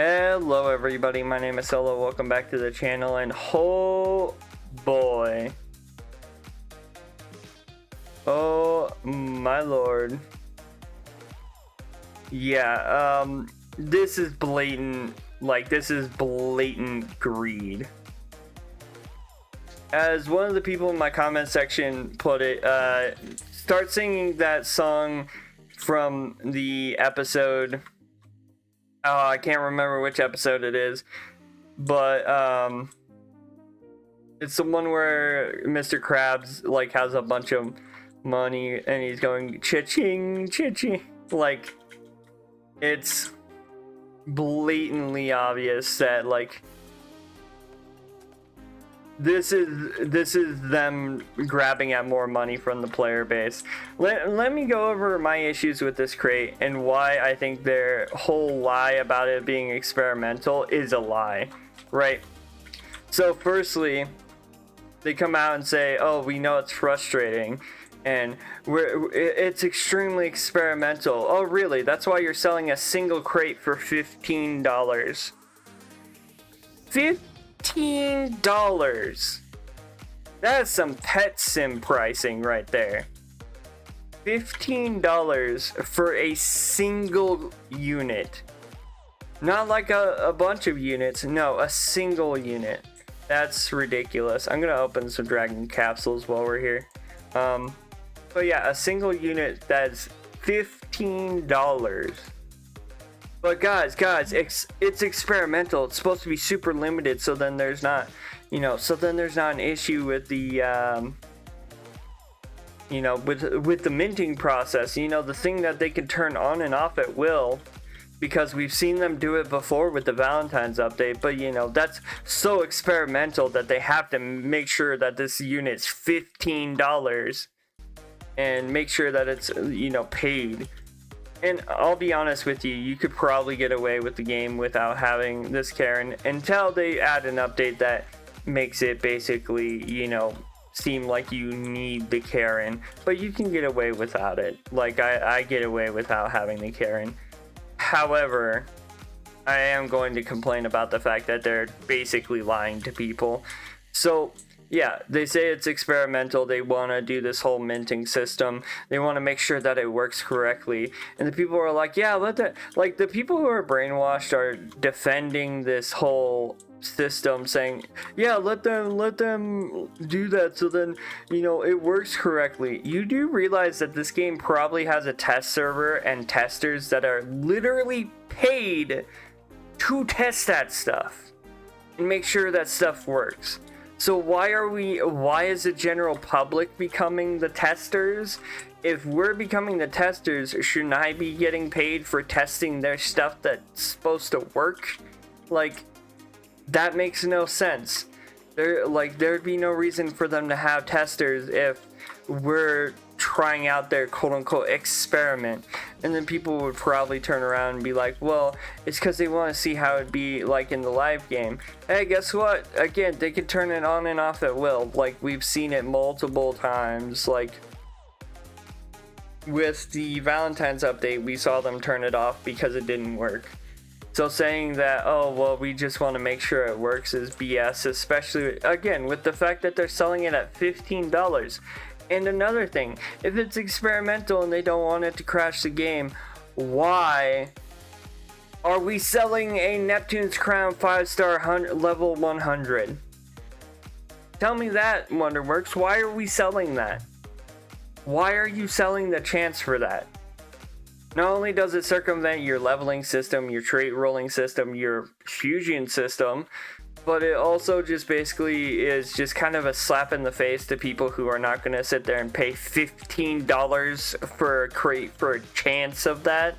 Hello everybody, my name is Solo, welcome back to the channel, and oh boy, oh my lord, yeah, this is blatant, this is blatant greed. As one of the people in my comment section put it, start singing that song from the episode. Oh, I can't remember which episode it is, but it's the one where Mr. Krabs has a bunch of money and he's going cha-ching, cha-ching. It's blatantly obvious that this is them grabbing at more money from the player base. Let me go over my issues with this crate and why I think their whole lie about it being experimental is a lie, right? So firstly, they come out and say, oh, we know it's frustrating and it's extremely experimental. Oh really? That's why you're selling a single crate for $15. $15. That's some pet sim pricing right there. $15 for a single unit. Not like a bunch of units, no, a single unit. That's ridiculous. I'm gonna open some dragon capsules while we're here. But yeah, a single unit that's $15. But guys, it's experimental. It's supposed to be super limited, so then there's not, an issue with the, with the minting process. The thing that they can turn on and off at will, because we've seen them do it before with the Valentine's update. But that's so experimental that they have to make sure that this unit's $15 and make sure that it's paid. And I'll be honest with you, you could probably get away with the game without having this Karen until they add an update that makes it basically, seem like you need the Karen. But you can get away without it. I get away without having the Karen. However, I am going to complain about the fact that they're basically lying to people. So yeah, they say it's experimental. They want to do this whole minting system. They want to make sure that it works correctly. And the people are like, yeah, let that, the people who are brainwashed are defending this whole system, saying, yeah, let them do that so then, it works correctly. You do realize that this game probably has a test server and testers that are literally paid to test that stuff and make sure that stuff works. So why is the general public becoming the testers? If we're becoming the testers, shouldn't I be getting paid for testing their stuff that's supposed to work? That makes no sense. There'd be no reason for them to have testers if we're trying out their quote-unquote experiment. And then people would probably turn around and be like, well, it's because they want to see how it'd be in the live game. Hey, guess what? Again, they can turn it on and off at will. We've seen it multiple times. With the Valentine's update, we saw them turn it off because it didn't work. So saying that, oh, well, we just want to make sure it works is BS, especially, again, with the fact that they're selling it at $15. And another thing, if it's experimental and they don't want it to crash the game, why are we selling a Neptune's Crown 5-star level 100? Tell me that, Wonderworks. Why are we selling that? Why are you selling the chance for that? Not only does it circumvent your leveling system, your trait rolling system, your fusion system, but it also just basically is just kind of a slap in the face to people who are not going to sit there and pay $15 for a crate for a chance of that.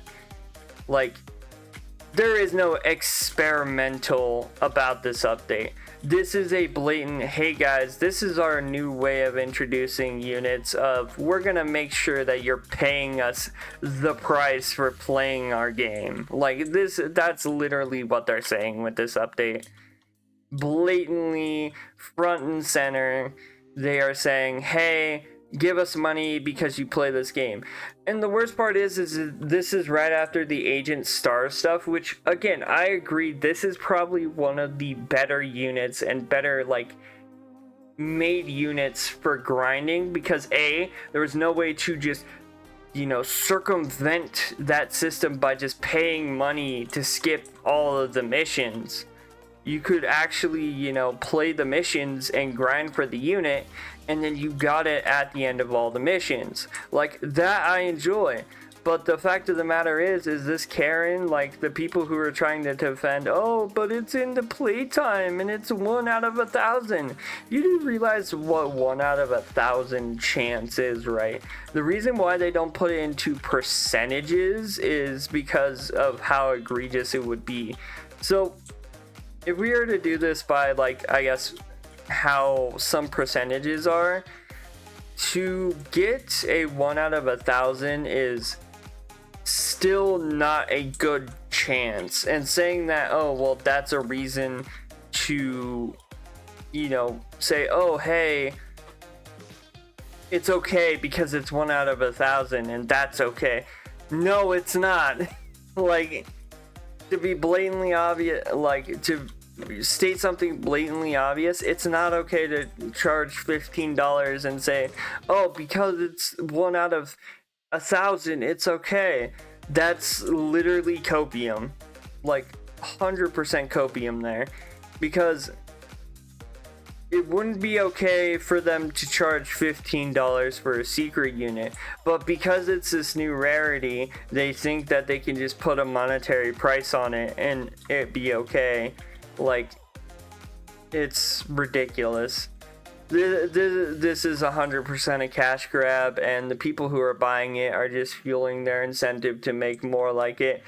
There is no experimental about this update. This is a blatant, hey guys, this is our new way of introducing units of, we're going to make sure that you're paying us the price for playing our game. That's literally what they're saying with this update. Blatantly, front and center, they are saying, hey, give us money because you play this game. And the worst part is this is right after the Agent Star stuff, which again, I agree, this is probably one of the better units and better like made units for grinding, because there was no way to just circumvent that system by just paying money to skip all of the missions. You could actually, play the missions and grind for the unit, and then you got it at the end of all the missions. Like, that I enjoy. But the fact of the matter is this Karen, like, the people who are trying to defend, oh, but it's in the Playtime, and it's 1 out of 1,000. You do realize what 1 out of 1,000 chance is, right? The reason why they don't put it into percentages is because of how egregious it would be. So, if we were to do this by, like, I guess, how some percentages are, to get a 1 out of 1,000 is still not a good chance. And saying that, oh, well, that's a reason to, say, oh, hey, it's okay because it's 1 out of 1,000 and that's okay. No, it's not. Like, to be blatantly obvious, like, to state something blatantly obvious, it's not okay to charge $15 and say, oh, because it's 1 out of 1,000, it's okay. That's literally copium, like 100% copium there, because it wouldn't be okay for them to charge $15 for a secret unit, but because it's this new rarity, they think that they can just put a monetary price on it and it be okay. Like, it's ridiculous. This is 100% a cash grab, and the people who are buying it are just fueling their incentive to make more like it.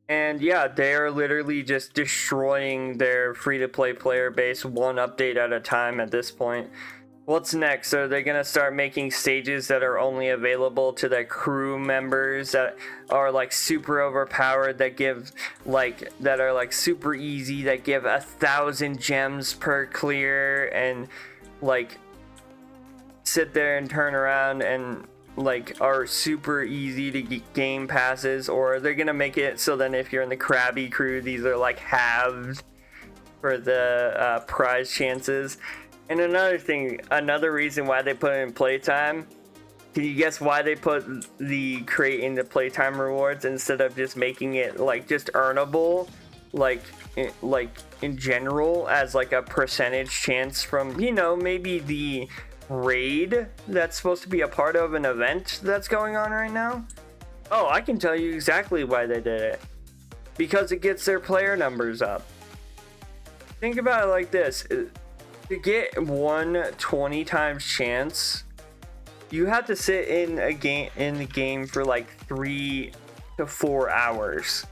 And yeah, they are literally just destroying their free-to-play player base one update at a time at this point. What's next? Are they going to start making stages that are only available to their crew members that are like super overpowered, that give like, that are like super easy, that give 1,000 gems per clear, and like sit there and turn around and like are super easy to get game passes? Or are they gonna make it so then if you're in the Krabby crew, these are like halved for the prize chances? And another thing, another reason why they put it in Playtime, can you guess why they put the crate in the Playtime rewards instead of just making it like just earnable, like in general, as like a percentage chance from, maybe the raid that's supposed to be a part of an event that's going on right now? Oh, I can tell you exactly why they did it. Because it gets their player numbers up. Think about it like this. To get 1 times chance, you have to sit in the game for like 3 to 4 hours.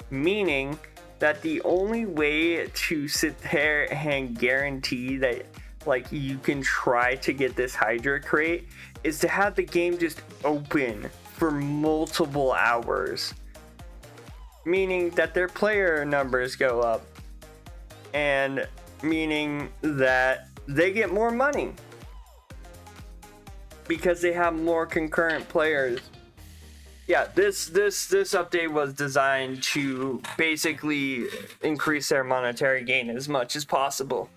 Meaning that the only way to sit there and guarantee that like you can try to get this Hydra crate is to have the game just open for multiple hours, meaning that their player numbers go up, and meaning that they get more money because they have more concurrent players. Yeah, this update was designed to basically increase their monetary gain as much as possible.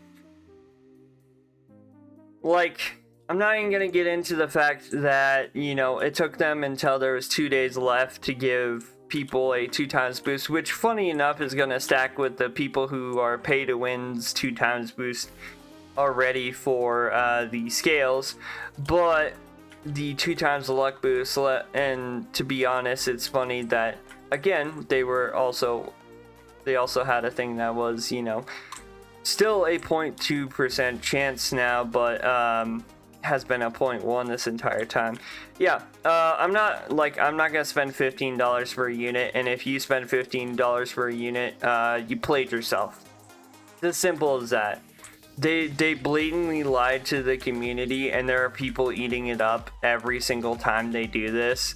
Like, I'm not even gonna get into the fact that, it took them until there was 2 days left to give people a 2 times boost, which funny enough is gonna stack with the people who are pay to win's 2 times boost already for the scales. But the 2 times the luck boost, and to be honest, it's funny that again they also had a thing that was still a 0.2% chance now, but has been a 0.1 this entire time. Yeah, I'm not gonna spend $15 for a unit, and if you spend $15 for a unit, you played yourself. It's as simple as that. They blatantly lied to the community, and there are people eating it up every single time they do this.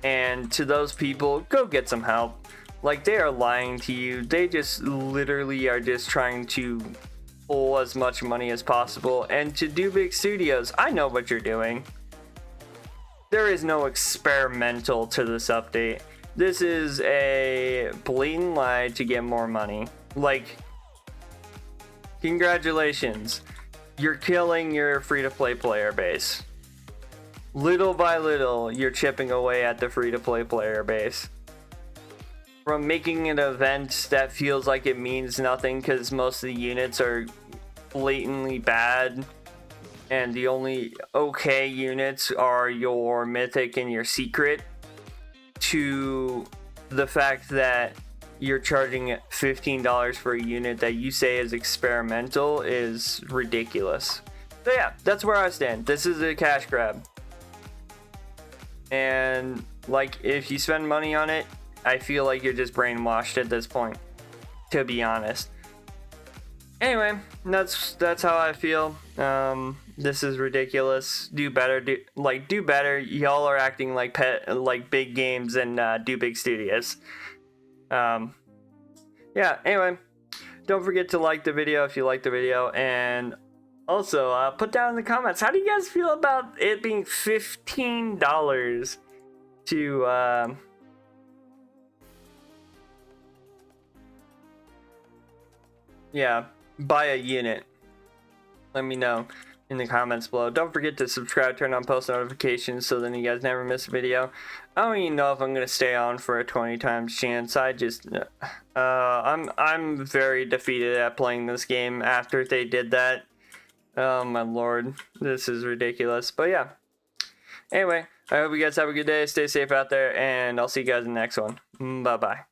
And to those people, go get some help. Like, they are lying to you. They just literally are just trying to pull as much money as possible. And to do big studios, I know what you're doing. There is no experimental to this update. This is a blatant lie to get more money. Like, congratulations. You're killing your free-to-play player base. Little by little, you're chipping away at the free-to-play player base. From making an event that feels like it means nothing because most of the units are blatantly bad, and the only okay units are your mythic and your secret, to the fact that you're charging $15 for a unit that you say is experimental is ridiculous. So yeah, that's where I stand. This is a cash grab. And like, if you spend money on it, I feel like you're just brainwashed at this point, to be honest. Anyway, that's how I feel. This is ridiculous. Do better. Do better. Y'all are acting like big games and do big studios. Yeah. Anyway, don't forget to like the video if you like the video, and also put down in the comments, how do you guys feel about it being $15 to yeah, buy a unit? Let me know in the comments below. Don't forget to subscribe, turn on post notifications so then you guys never miss a video. I don't even know if I'm gonna stay on for a 20 times chance. I just I'm very defeated at playing this game after they did that. Oh my lord, this is ridiculous. But yeah, anyway, I hope you guys have a good day, stay safe out there, and I'll see you guys in the next one. Bye bye.